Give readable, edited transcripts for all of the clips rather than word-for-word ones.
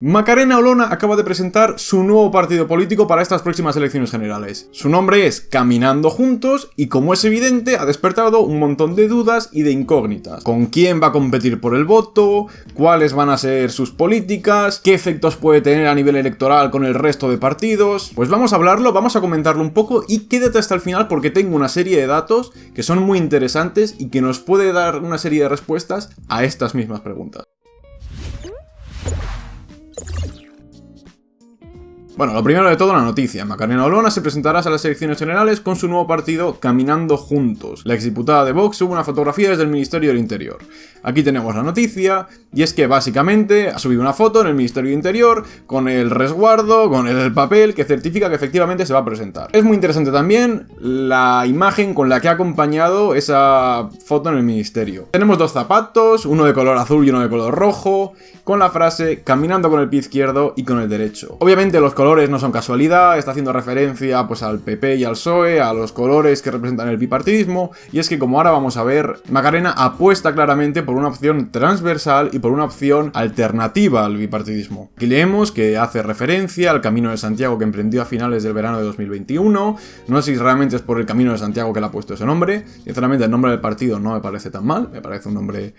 Macarena Olona acaba de presentar su nuevo partido político para estas próximas elecciones generales. Su nombre es Caminando Juntos y, como es evidente, ha despertado un montón de dudas y de incógnitas. ¿Con quién va a competir por el voto? ¿Cuáles van a ser sus políticas? ¿Qué efectos puede tener a nivel electoral con el resto de partidos? Pues vamos a hablarlo, vamos a comentarlo un poco y quédate hasta el final porque tengo una serie de datos que son muy interesantes y que nos puede dar una serie de respuestas a estas mismas preguntas. Bueno, lo primero de todo, la noticia. Macarena Olona se presentará a las elecciones generales con su nuevo partido Caminando Juntos. La exdiputada de Vox sube una fotografía desde el Ministerio del Interior. Aquí tenemos la noticia, y es que básicamente ha subido una foto en el Ministerio del Interior con el resguardo, con el papel que certifica que efectivamente se va a presentar. Es muy interesante también la imagen con la que ha acompañado esa foto en el Ministerio. Tenemos dos zapatos, uno de color azul y uno de color rojo, con la frase caminando con el pie izquierdo y con el derecho. Obviamente los colores no son casualidad, está haciendo referencia pues al PP y al PSOE, a los colores que representan el bipartidismo, y es que, como ahora vamos a ver, Macarena apuesta claramente por una opción transversal y por una opción alternativa al bipartidismo. Aquí leemos que hace referencia al Camino de Santiago que emprendió a finales del verano de 2021, no sé si realmente es por el Camino de Santiago que le ha puesto ese nombre, sinceramente el nombre del partido no me parece tan mal, me parece un nombre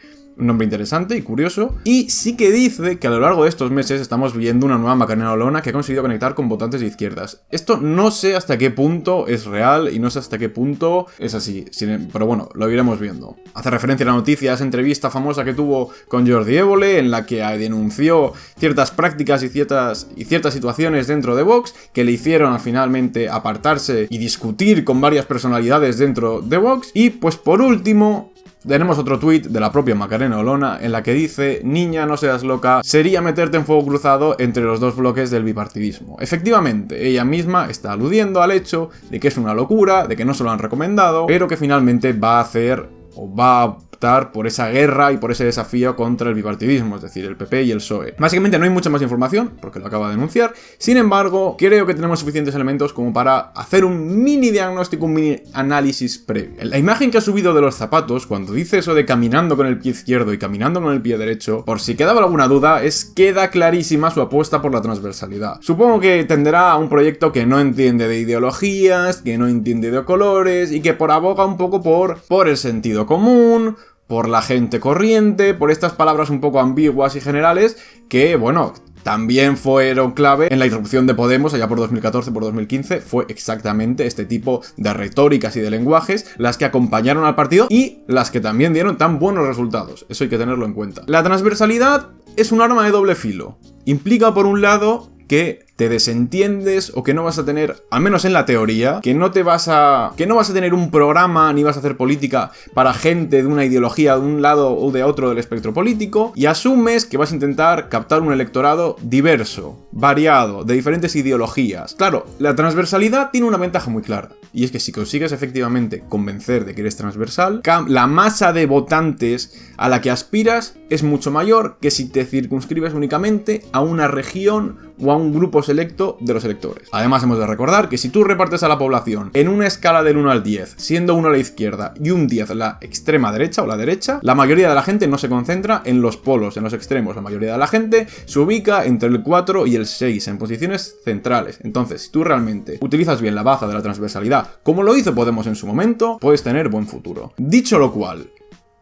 interesante y curioso, y sí que dice que a lo largo de estos meses estamos viendo una nueva Macarena Olona que ha conseguido conectar con votantes de izquierdas. Esto no sé hasta qué punto es real y no sé hasta qué punto es así, pero bueno, lo iremos viendo. Hace referencia a la noticia a esa entrevista famosa que tuvo con Jordi Évole, en la que denunció ciertas prácticas y ciertas situaciones dentro de Vox que le hicieron finalmente apartarse y discutir con varias personalidades dentro de Vox. Y pues por último tenemos otro tuit de la propia Macarena Olona en la que dice: niña, no seas loca, sería meterte en fuego cruzado entre los dos bloques del bipartidismo. Efectivamente, ella misma está aludiendo al hecho de que es una locura, de que no se lo han recomendado, pero que finalmente va a hacer o va a optar por esa guerra y por ese desafío contra el bipartidismo, es decir, el PP y el PSOE. Básicamente no hay mucha más información, porque lo acaba de denunciar. Sin embargo, creo que tenemos suficientes elementos como para hacer un mini diagnóstico, un mini análisis previo. La imagen que ha subido de los zapatos, cuando dice eso de caminando con el pie izquierdo y caminando con el pie derecho, por si quedaba alguna duda, queda clarísima su apuesta por la transversalidad. Supongo que tenderá a un proyecto que no entiende de ideologías, que no entiende de colores y que aboga un poco por el sentido común, por la gente corriente, por estas palabras un poco ambiguas y generales que, bueno, también fueron clave en la irrupción de Podemos allá por 2014, por 2015. Fue exactamente este tipo de retóricas y de lenguajes las que acompañaron al partido y las que también dieron tan buenos resultados. Eso hay que tenerlo en cuenta. La transversalidad es un arma de doble filo. Implica, por un lado, que te desentiendes o que no vas a tener, al menos en la teoría, que no vas a tener un programa ni vas a hacer política para gente de una ideología de un lado o de otro del espectro político, y asumes que vas a intentar captar un electorado diverso, variado, de diferentes ideologías. Claro, la transversalidad tiene una ventaja muy clara, y es que si consigues efectivamente convencer de que eres transversal, la masa de votantes a la que aspiras es mucho mayor que si te circunscribes únicamente a una región o a un grupo selecto de los electores. Además, hemos de recordar que si tú repartes a la población en una escala del 1 al 10, siendo 1 a la izquierda y un 10 la extrema derecha o la derecha, la mayoría de la gente no se concentra en los polos, en los extremos. La mayoría de la gente se ubica entre el 4 y el 6, en posiciones centrales. Entonces, si tú realmente utilizas bien la baza de la transversalidad, como lo hizo Podemos en su momento, puedes tener buen futuro. Dicho lo cual,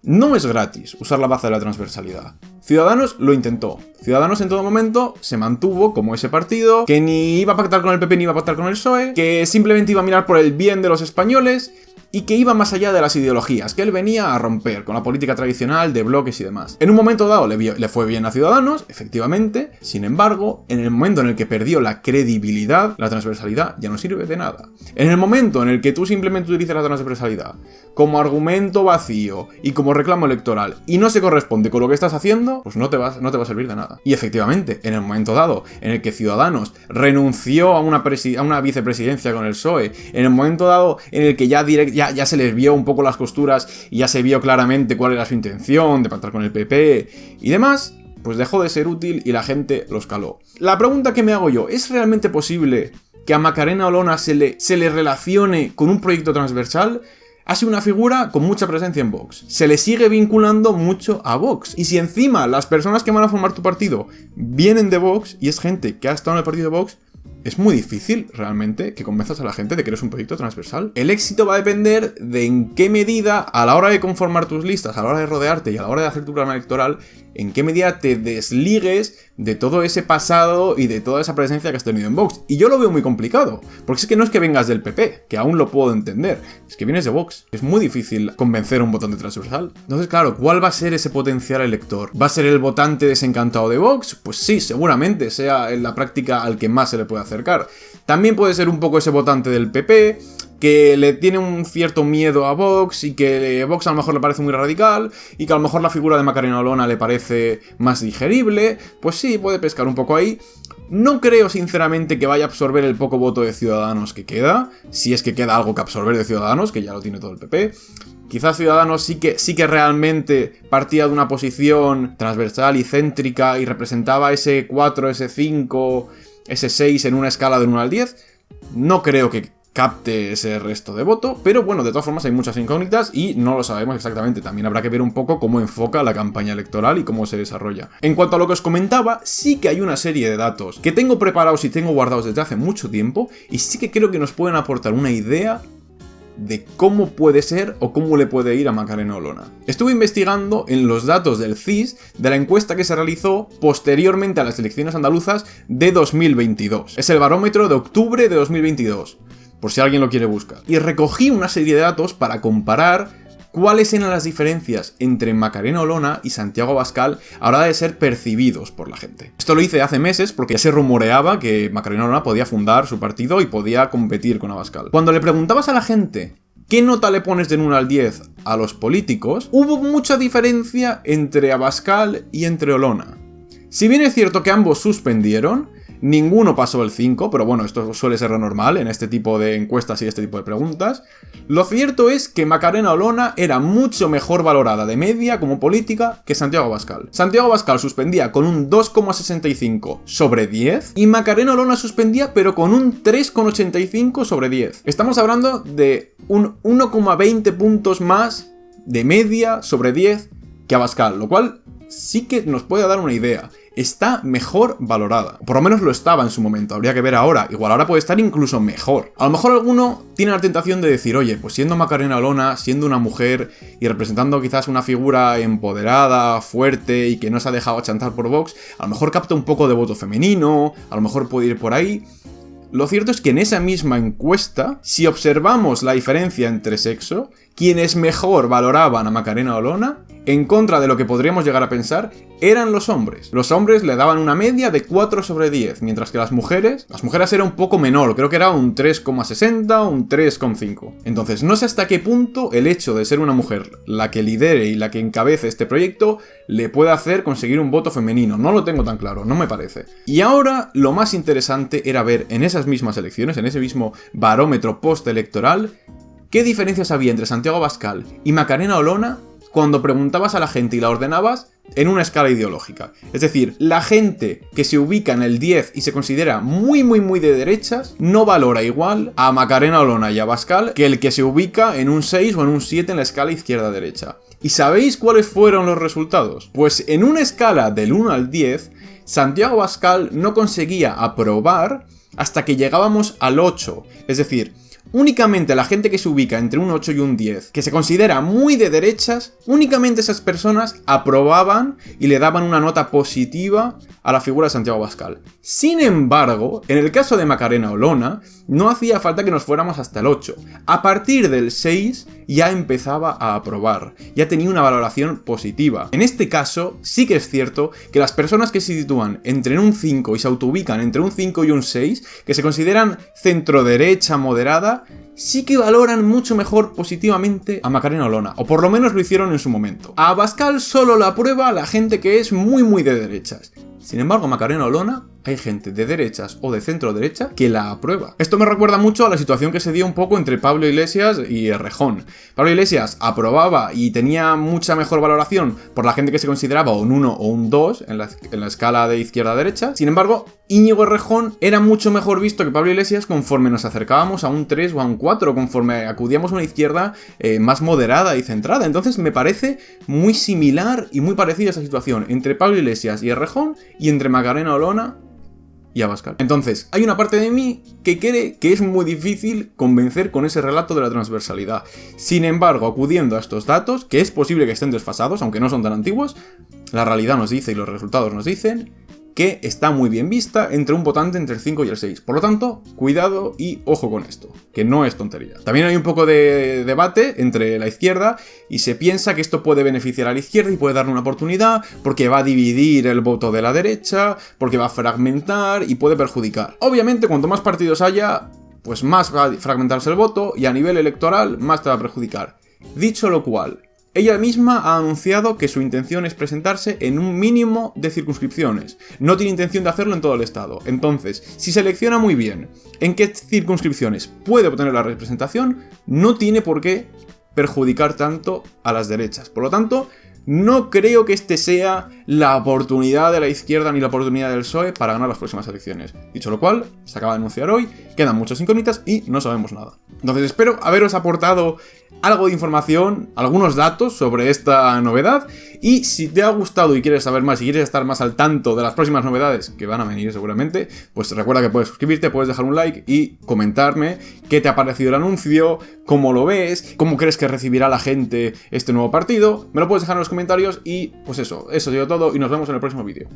no es gratis usar la baza de la transversalidad. Ciudadanos lo intentó. Ciudadanos en todo momento se mantuvo como ese partido que ni iba a pactar con el PP ni iba a pactar con el PSOE, que simplemente iba a mirar por el bien de los españoles y que iba más allá de las ideologías, que él venía a romper con la política tradicional de bloques y demás. En un momento dado le fue bien a Ciudadanos, efectivamente. Sin embargo, en el momento en el que perdió la credibilidad, la transversalidad ya no sirve de nada. En el momento en el que tú simplemente utilizas la transversalidad como argumento vacío y como reclamo electoral y no se corresponde con lo que estás haciendo, pues no te va a servir de nada. Y efectivamente, en el momento dado en el que Ciudadanos renunció a una vicepresidencia con el PSOE, en el momento dado en el que ya se les vio un poco las costuras y ya se vio claramente cuál era su intención de pactar con el PP y demás, pues dejó de ser útil y la gente los caló. La pregunta que me hago yo, ¿es realmente posible que a Macarena Olona se le relacione con un proyecto transversal? ha sido una figura con mucha presencia en Vox. Se le sigue vinculando mucho a Vox. Y si encima las personas que van a formar tu partido vienen de Vox y es gente que ha estado en el partido de Vox, es muy difícil realmente que convenzas a la gente de que eres un proyecto transversal. El éxito va a depender de en qué medida, a la hora de conformar tus listas, a la hora de rodearte y a la hora de hacer tu programa electoral, en qué medida te desligues de todo ese pasado y de toda esa presencia que has tenido en Vox. Y yo lo veo muy complicado, porque es que no es que vengas del PP, que aún lo puedo entender, es que vienes de Vox. Es muy difícil convencer a un votante transversal. Entonces, claro, ¿cuál va a ser ese potencial elector? ¿Va a ser el votante desencantado de Vox? Pues sí, seguramente sea en la práctica al que más se le puede acercar. También puede ser un poco ese votante del PP, que le tiene un cierto miedo a Vox y que Vox a lo mejor le parece muy radical y que a lo mejor la figura de Macarena Olona le parece más digerible. Pues sí, puede pescar un poco ahí. No creo sinceramente que vaya a absorber el poco voto de Ciudadanos que queda, si es que queda algo que absorber de Ciudadanos, que ya lo tiene todo el PP. Quizás Ciudadanos sí que realmente partía de una posición transversal y céntrica y representaba ese 4, ese 5, ese 6 en una escala del 1 al 10. No creo que capte ese resto de voto, pero bueno, de todas formas hay muchas incógnitas y no lo sabemos exactamente. También habrá que ver un poco cómo enfoca la campaña electoral y cómo se desarrolla. En cuanto a lo que os comentaba, sí que hay una serie de datos que tengo preparados y tengo guardados desde hace mucho tiempo y sí que creo que nos pueden aportar una idea de cómo puede ser o cómo le puede ir a Macarena Olona. Estuve investigando en los datos del CIS de la encuesta que se realizó posteriormente a las elecciones andaluzas de 2022. Es el barómetro de octubre de 2022. Por si alguien lo quiere buscar. Y recogí una serie de datos para comparar cuáles eran las diferencias entre Macarena Olona y Santiago Abascal a la hora de ser percibidos por la gente. Esto lo hice hace meses porque ya se rumoreaba que Macarena Olona podía fundar su partido y podía competir con Abascal. Cuando le preguntabas a la gente ¿qué nota le pones del 1 al 10 a los políticos? Hubo mucha diferencia entre Abascal y entre Olona. Si bien es cierto que ambos suspendieron, ninguno pasó el 5, pero bueno, esto suele ser lo normal en este tipo de encuestas y este tipo de preguntas. Lo cierto es que Macarena Olona era mucho mejor valorada de media como política que Santiago Abascal. Santiago Abascal suspendía con un 2,65 sobre 10 y Macarena Olona suspendía pero con un 3,85 sobre 10. Estamos hablando de un 1,20 puntos más de media sobre 10 que Abascal, lo cual sí que nos puede dar una idea. Está mejor valorada. Por lo menos lo estaba en su momento. Habría que ver ahora. Igual ahora puede estar incluso mejor. A lo mejor alguno tiene la tentación de decir, oye, pues siendo Macarena Olona, siendo una mujer y representando quizás una figura empoderada, fuerte y que no se ha dejado chantar por Vox, a lo mejor capta un poco de voto femenino, a lo mejor puede ir por ahí. Lo cierto es que en esa misma encuesta, si observamos la diferencia entre sexo, quienes mejor valoraban a Macarena Olona, en contra de lo que podríamos llegar a pensar, eran los hombres. Los hombres le daban una media de 4 sobre 10, mientras que las mujeres era un poco menor, creo que era un 3,60 o un 3,5. Entonces, no sé hasta qué punto el hecho de ser una mujer la que lidere y la que encabece este proyecto le puede hacer conseguir un voto femenino. No lo tengo tan claro, no me parece. Y ahora, lo más interesante era ver en esas mismas elecciones, en ese mismo barómetro postelectoral, qué diferencias había entre Santiago Abascal y Macarena Olona cuando preguntabas a la gente y la ordenabas en una escala ideológica. Es decir, la gente que se ubica en el 10 y se considera muy de derechas no valora igual a Macarena Olona y a Abascal que el que se ubica en un 6 o en un 7 en la escala izquierda-derecha. ¿Y sabéis cuáles fueron los resultados? Pues en una escala del 1 al 10, Santiago Abascal no conseguía aprobar hasta que llegábamos al 8. Es decir, únicamente la gente que se ubica entre un 8 y un 10, que se considera muy de derechas, únicamente esas personas aprobaban y le daban una nota positiva a la figura de Santiago Abascal. Sin embargo, en el caso de Macarena Olona, no hacía falta que nos fuéramos hasta el 8. A partir del 6 ya empezaba a aprobar, ya tenía una valoración positiva. En este caso, sí que es cierto que las personas que se sitúan entre un 5 y se autoubican entre un 5 y un 6, que se consideran centro-derecha moderada, sí que valoran mucho mejor positivamente a Macarena Olona, o por lo menos lo hicieron en su momento. A Abascal solo la aprueba la gente que es muy de derechas. Sin embargo, Macarena Olona, hay gente de derechas o de centro derecha que la aprueba. Esto me recuerda mucho a la situación que se dio un poco entre Pablo Iglesias y Errejón. Pablo Iglesias aprobaba y tenía mucha mejor valoración por la gente que se consideraba un 1 o un 2 en la escala de izquierda a derecha. Sin embargo, Íñigo Errejón era mucho mejor visto que Pablo Iglesias conforme nos acercábamos a un 3 o a un 4, conforme acudíamos a una izquierda más moderada y centrada. Entonces me parece muy similar y muy parecida esa situación entre Pablo Iglesias y Errejón y entre Macarena Olona y Abascal. Entonces, hay una parte de mí que cree que es muy difícil convencer con ese relato de la transversalidad. Sin embargo, acudiendo a estos datos, que es posible que estén desfasados, aunque no son tan antiguos, la realidad nos dice y los resultados nos dicen que está muy bien vista entre un votante entre el 5 y el 6. Por lo tanto, cuidado y ojo con esto, que no es tontería. También hay un poco de debate entre la izquierda y se piensa que esto puede beneficiar a la izquierda y puede darle una oportunidad porque va a dividir el voto de la derecha, porque va a fragmentar y puede perjudicar. Obviamente, cuanto más partidos haya, pues más va a fragmentarse el voto y a nivel electoral más te va a perjudicar. Dicho lo cual, ella misma ha anunciado que su intención es presentarse en un mínimo de circunscripciones. No tiene intención de hacerlo en todo el estado. Entonces, si selecciona muy bien en qué circunscripciones puede obtener la representación, no tiene por qué perjudicar tanto a las derechas. Por lo tanto, no creo que este sea la oportunidad de la izquierda ni la oportunidad del PSOE para ganar las próximas elecciones. Dicho lo cual, se acaba de anunciar hoy, quedan muchas incógnitas y no sabemos nada. Entonces espero haberos aportado algo de información, algunos datos sobre esta novedad, y si te ha gustado y quieres saber más y quieres estar más al tanto de las próximas novedades que van a venir seguramente, pues recuerda que puedes suscribirte, puedes dejar un like y comentarme qué te ha parecido el anuncio, cómo lo ves, cómo crees que recibirá la gente este nuevo partido. Me lo puedes dejar en los comentarios y pues eso ha sido todo y nos vemos en el próximo vídeo.